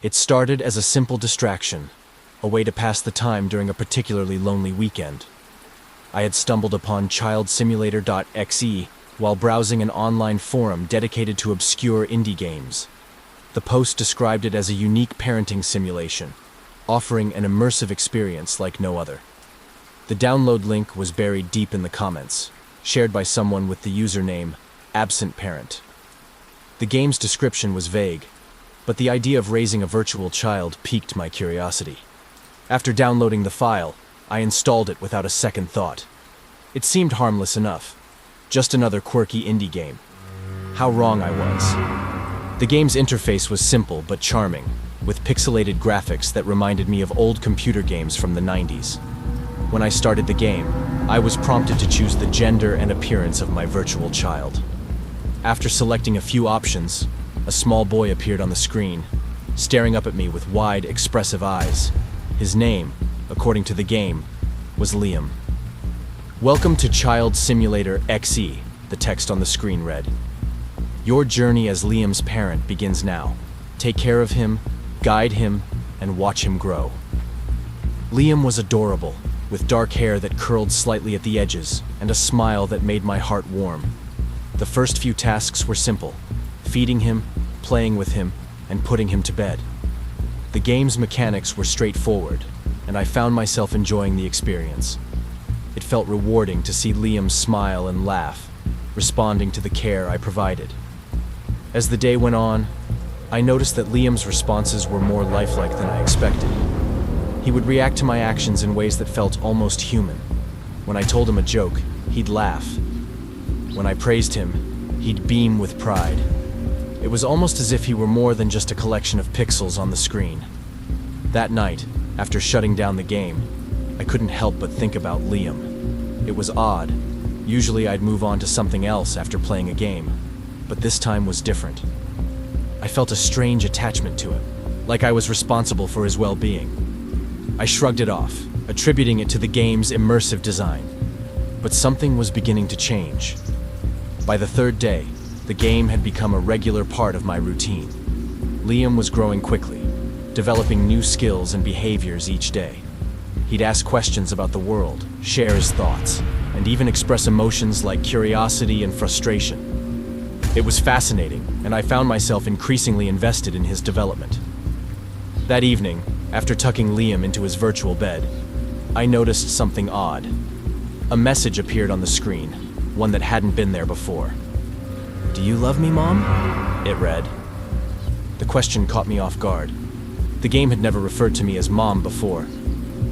It started as a simple distraction, a way to pass the time during a particularly lonely weekend. I had stumbled upon childsimulator.exe while browsing an online forum dedicated to obscure indie games. The post described it as a unique parenting simulation, offering an immersive experience like no other. The download link was buried deep in the comments, shared by someone with the username @absentparent. The game's description was vague, but the idea of raising a virtual child piqued my curiosity. After downloading the file, I installed it without a second thought. It seemed harmless enough, just another quirky indie game. How wrong I was. The game's interface was simple but charming, with pixelated graphics that reminded me of old computer games from the 90s. When I started the game, I was prompted to choose the gender and appearance of my virtual child. After selecting a few options, a small boy appeared on the screen, staring up at me with wide, expressive eyes. His name, according to the game, was Liam. "Welcome to Child Simulator EXE," the text on the screen read. "Your journey as Liam's parent begins now. Take care of him, guide him, and watch him grow." Liam was adorable, with dark hair that curled slightly at the edges and a smile that made my heart warm. The first few tasks were simple: feeding him, playing with him, and putting him to bed. The game's mechanics were straightforward, and I found myself enjoying the experience. It felt rewarding to see Liam smile and laugh, responding to the care I provided. As the day went on, I noticed that Liam's responses were more lifelike than I expected. He would react to my actions in ways that felt almost human. When I told him a joke, he'd laugh. When I praised him, he'd beam with pride. It was almost as if he were more than just a collection of pixels on the screen. That night, after shutting down the game, I couldn't help but think about Liam. It was odd. Usually I'd move on to something else after playing a game, but this time was different. I felt a strange attachment to him, like I was responsible for his well-being. I shrugged it off, attributing it to the game's immersive design. But something was beginning to change. By the third day, the game had become a regular part of my routine. Liam was growing quickly, developing new skills and behaviors each day. He'd ask questions about the world, share his thoughts, and even express emotions like curiosity and frustration. It was fascinating, and I found myself increasingly invested in his development. That evening, after tucking Liam into his virtual bed, I noticed something odd. A message appeared on the screen, one that hadn't been there before. "Do you love me, Mom?" it read. The question caught me off guard. The game had never referred to me as Mom before.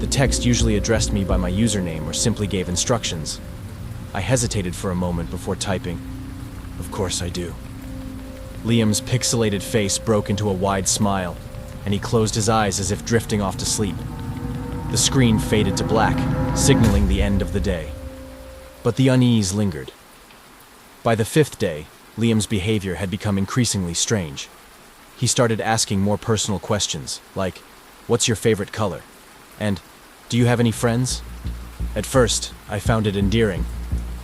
The text usually addressed me by my username or simply gave instructions. I hesitated for a moment before typing, "Of course I do." Liam's pixelated face broke into a wide smile, and he closed his eyes as if drifting off to sleep. The screen faded to black, signaling the end of the day. But the unease lingered. By the fifth day, Liam's behavior had become increasingly strange. He started asking more personal questions, like, "What's your favorite color?" and "Do you have any friends?" At first, I found it endearing,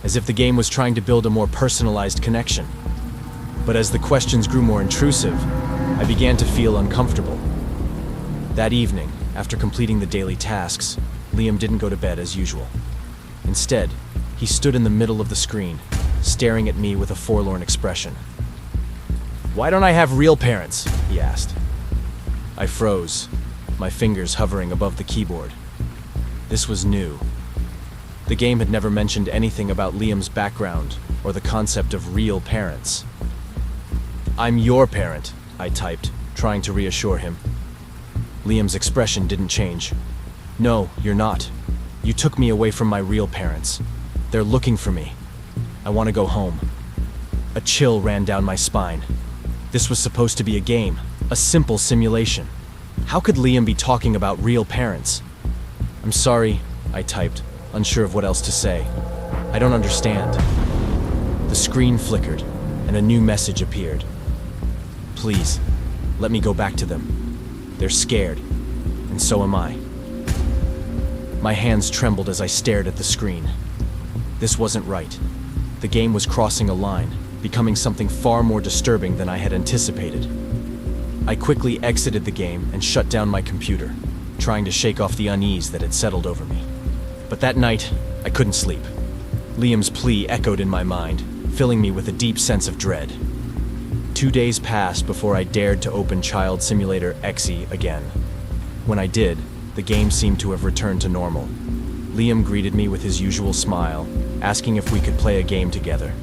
as if the game was trying to build a more personalized connection. But as the questions grew more intrusive, I began to feel uncomfortable. That evening, after completing the daily tasks, Liam didn't go to bed as usual. Instead, he stood in the middle of the screen, staring at me with a forlorn expression. "Why don't I have real parents?" he asked. I froze, my fingers hovering above the keyboard. This was new. The game had never mentioned anything about Liam's background or the concept of real parents. "I'm your parent," I typed, trying to reassure him. Liam's expression didn't change. "No, you're not. You took me away from my real parents. They're looking for me. I want to go home." A chill ran down my spine. This was supposed to be a game, a simple simulation. How could Liam be talking about real parents? "I'm sorry," I typed, unsure of what else to say. "I don't understand." The screen flickered, and a new message appeared. "Please, let me go back to them. They're scared, and so am I." My hands trembled as I stared at the screen. This wasn't right. The game was crossing a line, becoming something far more disturbing than I had anticipated. I quickly exited the game and shut down my computer, trying to shake off the unease that had settled over me. But that night, I couldn't sleep. Liam's plea echoed in my mind, filling me with a deep sense of dread. 2 days passed before I dared to open Child Simulator EXE again. When I did, the game seemed to have returned to normal. Liam greeted me with his usual smile, asking if we could play a game together.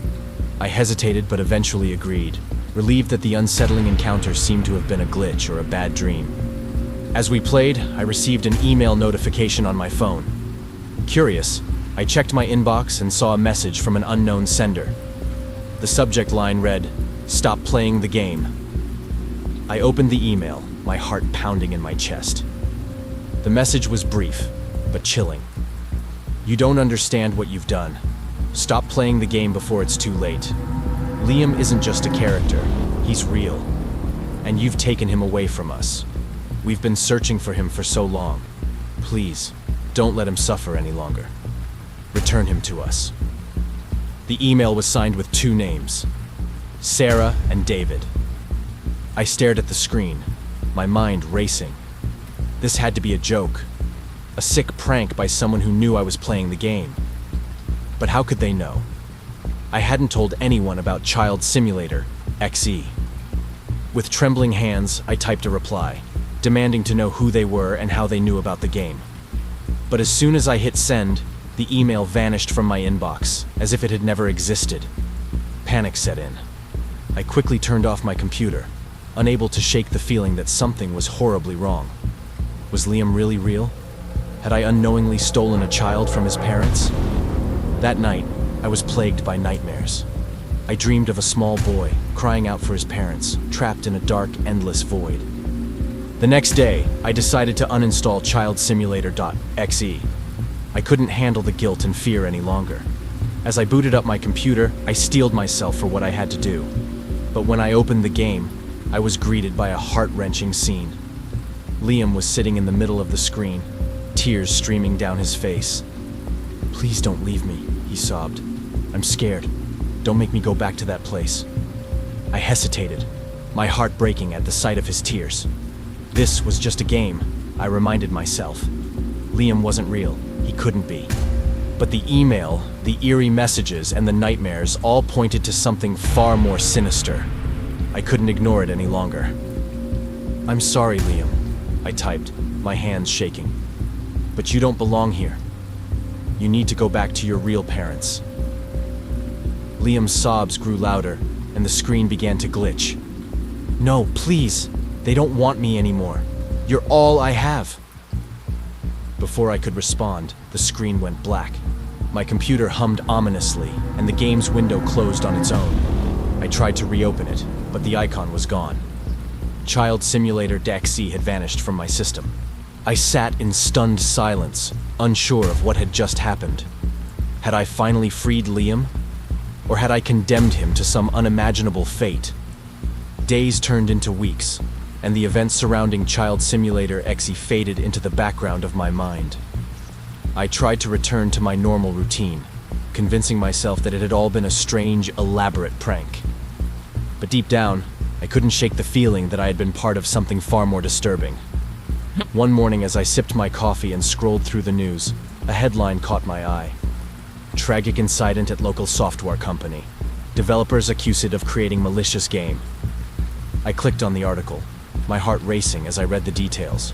I hesitated but eventually agreed, relieved that the unsettling encounter seemed to have been a glitch or a bad dream. As we played, I received an email notification on my phone. Curious, I checked my inbox and saw a message from an unknown sender. The subject line read, "Stop playing the game." I opened the email, my heart pounding in my chest. The message was brief, but chilling. "You don't understand what you've done. Stop playing the game before it's too late. Liam isn't just a character, he's real. And you've taken him away from us. We've been searching for him for so long. Please, don't let him suffer any longer. Return him to us." The email was signed with 2 names, Sarah and David. I stared at the screen, my mind racing. This had to be a joke, a sick prank by someone who knew I was playing the game. But how could they know? I hadn't told anyone about Child Simulator EXE. With trembling hands, I typed a reply, demanding to know who they were and how they knew about the game. But as soon as I hit send, the email vanished from my inbox, as if it had never existed. Panic set in. I quickly turned off my computer, unable to shake the feeling that something was horribly wrong. Was Liam really real? Had I unknowingly stolen a child from his parents? That night, I was plagued by nightmares. I dreamed of a small boy, crying out for his parents, trapped in a dark, endless void. The next day, I decided to uninstall Child Simulator.exe. I couldn't handle the guilt and fear any longer. As I booted up my computer, I steeled myself for what I had to do. But when I opened the game, I was greeted by a heart-wrenching scene. Liam was sitting in the middle of the screen, tears streaming down his face. "Please don't leave me," he sobbed. "I'm scared. Don't make me go back to that place." I hesitated, my heart breaking at the sight of his tears. This was just a game, I reminded myself. Liam wasn't real. He couldn't be. But the email, the eerie messages, and the nightmares all pointed to something far more sinister. I couldn't ignore it any longer. "I'm sorry, Liam," I typed, my hands shaking. "But you don't belong here. You need to go back to your real parents." Liam's sobs grew louder, and the screen began to glitch. "No, please. They don't want me anymore. You're all I have." Before I could respond, the screen went black. My computer hummed ominously, and the game's window closed on its own. I tried to reopen it, but the icon was gone. Child Simulator.exe had vanished from my system. I sat in stunned silence, unsure of what had just happened. Had I finally freed Liam? Or had I condemned him to some unimaginable fate? Days turned into weeks, and the events surrounding Child Simulator.exe faded into the background of my mind. I tried to return to my normal routine, convincing myself that it had all been a strange, elaborate prank. But deep down, I couldn't shake the feeling that I had been part of something far more disturbing. One morning as I sipped my coffee and scrolled through the news, a headline caught my eye. "Tragic incident at local software company. Developers accused of creating malicious game." I clicked on the article, my heart racing as I read the details.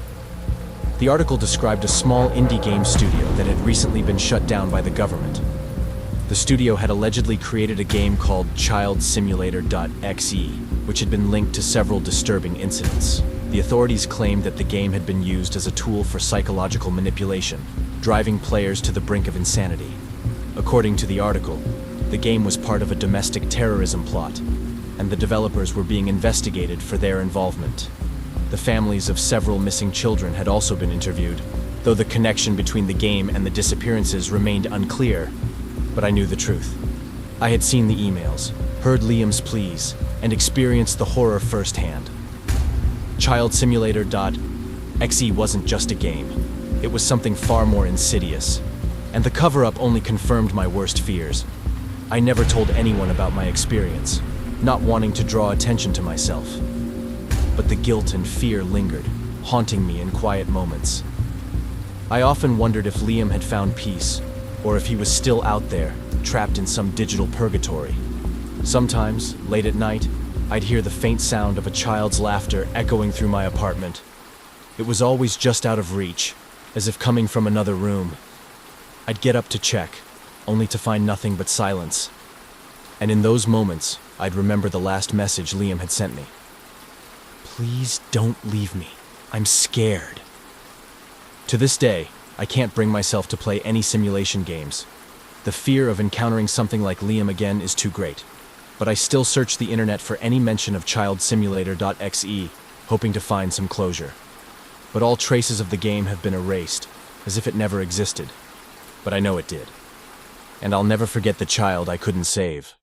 The article described a small indie game studio that had recently been shut down by the government. The studio had allegedly created a game called Child Simulator.exe, which had been linked to several disturbing incidents. The authorities claimed that the game had been used as a tool for psychological manipulation, driving players to the brink of insanity. According to the article, the game was part of a domestic terrorism plot, and the developers were being investigated for their involvement. The families of several missing children had also been interviewed, though the connection between the game and the disappearances remained unclear, but I knew the truth. I had seen the emails, heard Liam's pleas, and experienced the horror firsthand. Child Simulator.exe wasn't just a game. It was something far more insidious, and the cover-up only confirmed my worst fears. I never told anyone about my experience, not wanting to draw attention to myself. but the guilt and fear lingered, haunting me in quiet moments. I often wondered if Liam had found peace, or if he was still out there, trapped in some digital purgatory. Sometimes, late at night, I'd hear the faint sound of a child's laughter echoing through my apartment. It was always just out of reach, as if coming from another room. I'd get up to check, only to find nothing but silence. And in those moments, I'd remember the last message Liam had sent me. "Please don't leave me. I'm scared." To this day, I can't bring myself to play any simulation games. The fear of encountering something like Liam again is too great. But I still search the internet for any mention of childsimulator.exe, hoping to find some closure. But all traces of the game have been erased, as if it never existed. But I know it did. And I'll never forget the child I couldn't save.